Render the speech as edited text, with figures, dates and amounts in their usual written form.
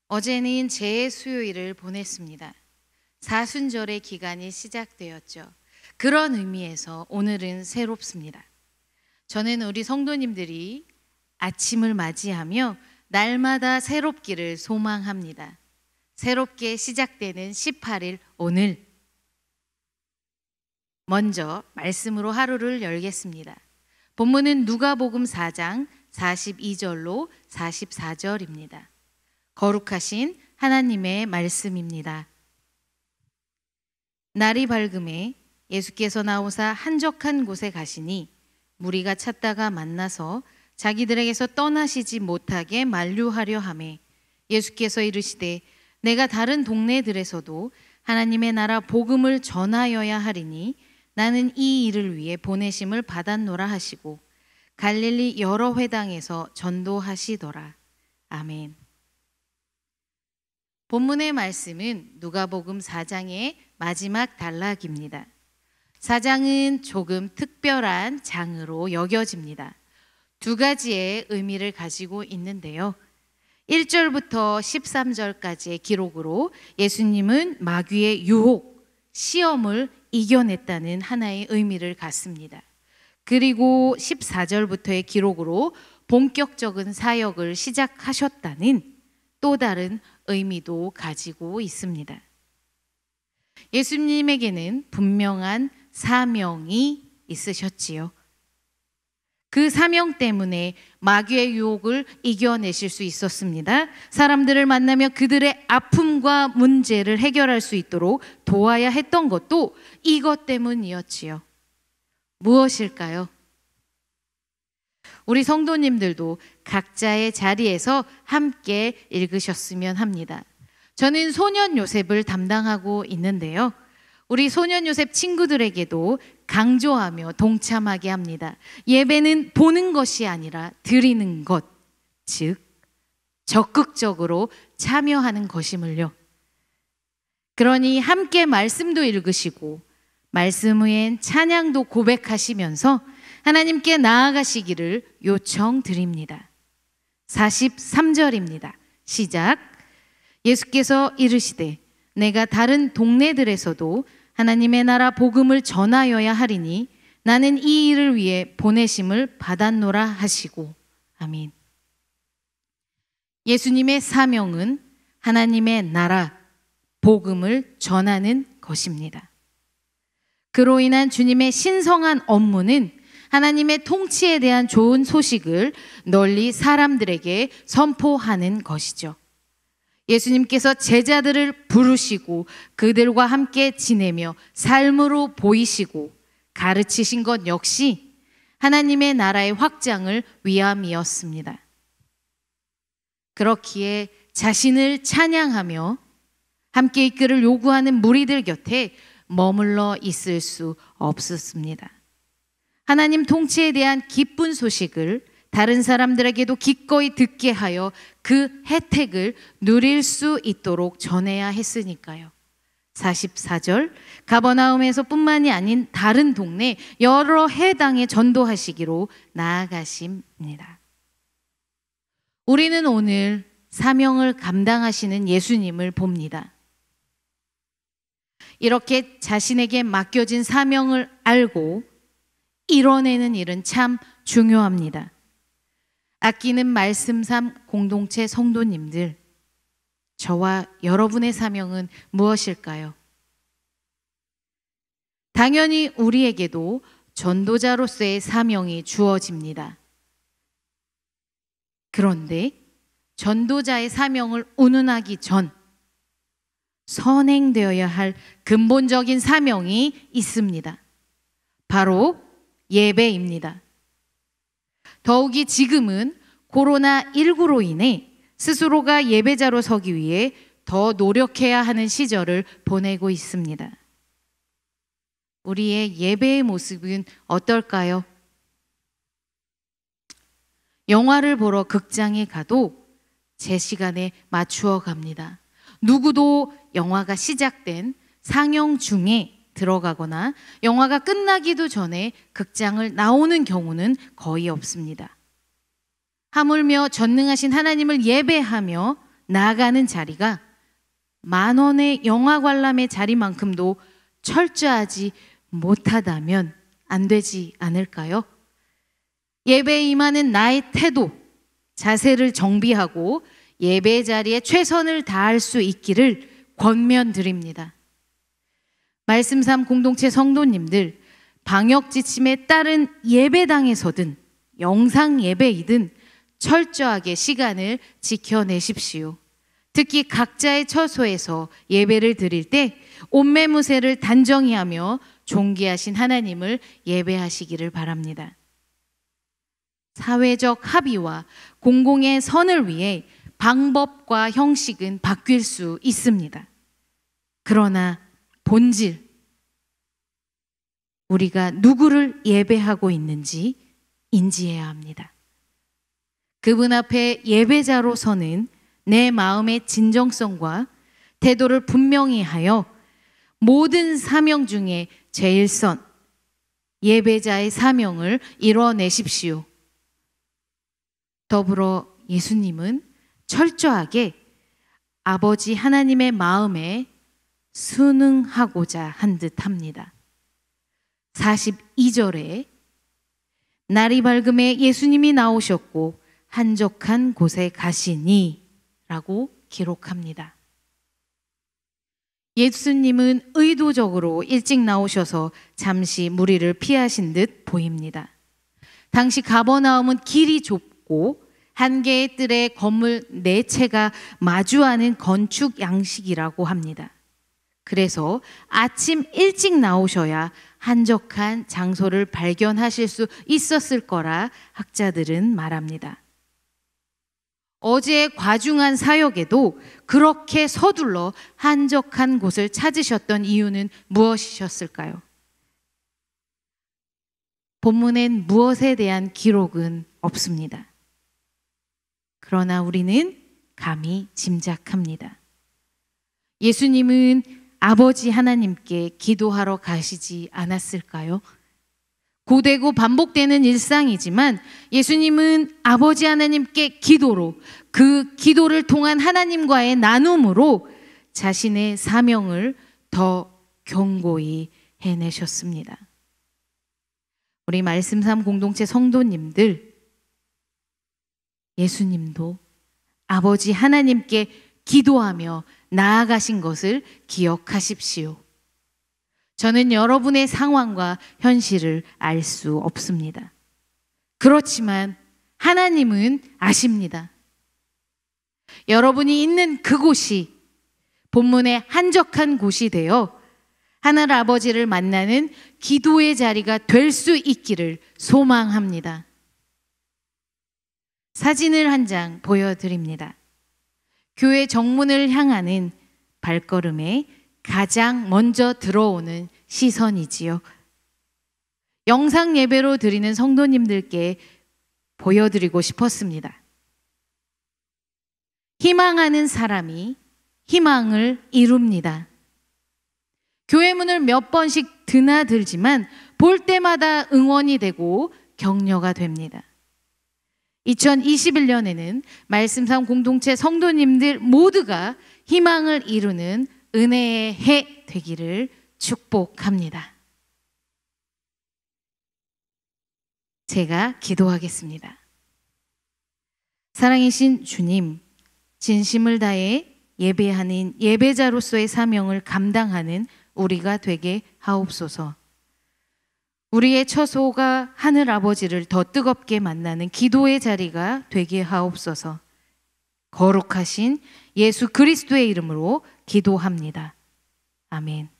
어제는 재수요일을 보냈습니다. 사순절의 기간이 시작되었죠. 그런 의미에서 오늘은 새롭습니다. 저는 우리 성도님들이 아침을 맞이하며 날마다 새롭기를 소망합니다. 새롭게 시작되는 18일 오늘 먼저 말씀으로 하루를 열겠습니다. 본문은 누가복음 4장 42절로 44절입니다. 거룩하신 하나님의 말씀입니다. 날이 밝음에 예수께서 나오사 한적한 곳에 가시니 무리가 찾다가 만나서 자기들에게서 떠나시지 못하게 만류하려 하매 예수께서 이르시되 내가 다른 동네들에서도 하나님의 나라 복음을 전하여야 하리니 나는 이 일을 위해 보내심을 받았노라 하시고 갈릴리 여러 회당에서 전도하시더라. 아멘. 본문의 말씀은 누가복음 4장의 마지막 단락입니다. 4장은 조금 특별한 장으로 여겨집니다. 두 가지의 의미를 가지고 있는데요. 1절부터 13절까지의 기록으로 예수님은 마귀의 유혹, 시험을 이겨냈다는 하나의 의미를 갖습니다. 그리고 14절부터의 기록으로 본격적인 사역을 시작하셨다는 또 다른 의미도 가지고 있습니다. 예수님에게는 분명한 사명이 있으셨지요. 그 사명 때문에 마귀의 유혹을 이겨내실 수 있었습니다. 사람들을 만나며 그들의 아픔과 문제를 해결할 수 있도록 도와야 했던 것도 이것 때문이었지요. 무엇일까요? 우리 성도님들도 각자의 자리에서 함께 읽으셨으면 합니다. 저는 소년 요셉을 담당하고 있는데요. 우리 소년 요셉 친구들에게도 강조하며 동참하게 합니다. 예배는 보는 것이 아니라 드리는 것, 즉 적극적으로 참여하는 것임을요. 그러니 함께 말씀도 읽으시고 말씀 후엔 찬양도 고백하시면서 하나님께 나아가시기를 요청드립니다. 43절입니다. 시작. 예수께서 이르시되 내가 다른 동네들에서도 하나님의 나라 복음을 전하여야 하리니 나는 이 일을 위해 보내심을 받았노라 하시고. 아멘. 예수님의 사명은 하나님의 나라 복음을 전하는 것입니다. 그로 인한 주님의 신성한 업무는 하나님의 통치에 대한 좋은 소식을 널리 사람들에게 선포하는 것이죠. 예수님께서 제자들을 부르시고 그들과 함께 지내며 삶으로 보이시고 가르치신 것 역시 하나님의 나라의 확장을 위함이었습니다. 그렇기에 자신을 찬양하며 함께 있기를 요구하는 무리들 곁에 머물러 있을 수 없었습니다. 하나님 통치에 대한 기쁜 소식을 다른 사람들에게도 기꺼이 듣게 하여 그 혜택을 누릴 수 있도록 전해야 했으니까요. 44절, 가버나움에서 뿐만이 아닌 다른 동네 여러 해당에 전도하시기로 나아가십니다. 우리는 오늘 사명을 감당하시는 예수님을 봅니다. 이렇게 자신에게 맡겨진 사명을 알고 이뤄내는 일은 참 중요합니다. 아끼는 말씀삼 공동체 성도님들, 저와 여러분의 사명은 무엇일까요? 당연히 우리에게도 전도자로서의 사명이 주어집니다. 그런데 전도자의 사명을 운운하기 전 선행되어야 할 근본적인 사명이 있습니다. 바로 예배입니다. 더욱이 지금은 코로나19로 인해 스스로가 예배자로 서기 위해 더 노력해야 하는 시절을 보내고 있습니다. 우리의 예배의 모습은 어떨까요? 영화를 보러 극장에 가도 제 시간에 맞추어 갑니다. 누구도 영화가 시작된 상영 중에 들어가거나 영화가 끝나기도 전에 극장을 나오는 경우는 거의 없습니다. 하물며 전능하신 하나님을 예배하며 나아가는 자리가 10,000원의 영화 관람의 자리만큼도 철저하지 못하다면 안 되지 않을까요? 예배에 임하는 나의 태도, 자세를 정비하고 예배 자리에 최선을 다할 수 있기를 권면드립니다. 말씀삼 공동체 성도님들, 방역 지침에 따른 예배당에서든 영상 예배이든 철저하게 시간을 지켜내십시오. 특히 각자의 처소에서 예배를 드릴 때 옷매무새를 단정히 하며 존귀하신 하나님을 예배하시기를 바랍니다. 사회적 합의와 공공의 선을 위해 방법과 형식은 바뀔 수 있습니다. 그러나 본질, 우리가 누구를 예배하고 있는지 인지해야 합니다. 그분 앞에 예배자로 서는 내 마음의 진정성과 태도를 분명히 하여 모든 사명 중에 제일 선 예배자의 사명을 이뤄내십시오. 더불어 예수님은 철저하게 아버지 하나님의 마음에 순응하고자 한 듯합니다. 42절에 날이 밝음에 예수님이 나오셨고 한적한 곳에 가시니 라고 기록합니다. 예수님은 의도적으로 일찍 나오셔서 잠시 무리를 피하신 듯 보입니다. 당시 가버나움은 길이 좁고 한 개의 뜰에 건물 4채가 마주하는 건축 양식이라고 합니다. 그래서 아침 일찍 나오셔야 한적한 장소를 발견하실 수 있었을 거라 학자들은 말합니다. 어제의 과중한 사역에도 그렇게 서둘러 한적한 곳을 찾으셨던 이유는 무엇이셨을까요? 본문엔 무엇에 대한 기록은 없습니다. 그러나 우리는 감히 짐작합니다. 예수님은 아버지 하나님께 기도하러 가시지 않았을까요? 고되고 반복되는 일상이지만 예수님은 아버지 하나님께 기도로, 그 기도를 통한 하나님과의 나눔으로 자신의 사명을 더 견고히 해내셨습니다. 우리 말씀삼 공동체 성도님들, 예수님도 아버지 하나님께 기도하며 나아가신 것을 기억하십시오. 저는 여러분의 상황과 현실을 알 수 없습니다. 그렇지만 하나님은 아십니다. 여러분이 있는 그곳이 본문의 한적한 곳이 되어 하늘 아버지를 만나는 기도의 자리가 될 수 있기를 소망합니다. 사진을 한 장 보여드립니다. 교회 정문을 향하는 발걸음에 가장 먼저 들어오는 시선이지요. 영상 예배로 드리는 성도님들께 보여드리고 싶었습니다. 희망하는 사람이 희망을 이룹니다. 교회 문을 몇 번씩 드나들지만 볼 때마다 응원이 되고 격려가 됩니다. 2021년에는 말씀삼 공동체 성도님들 모두가 희망을 이루는 은혜의 해 되기를 축복합니다. 제가 기도하겠습니다. 사랑이신 주님, 진심을 다해 예배하는 예배자로서의 사명을 감당하는 우리가 되게 하옵소서. 우리의 처소가 하늘 아버지를 더 뜨겁게 만나는 기도의 자리가 되게 하옵소서. 거룩하신 예수 그리스도의 이름으로 기도합니다. 아멘.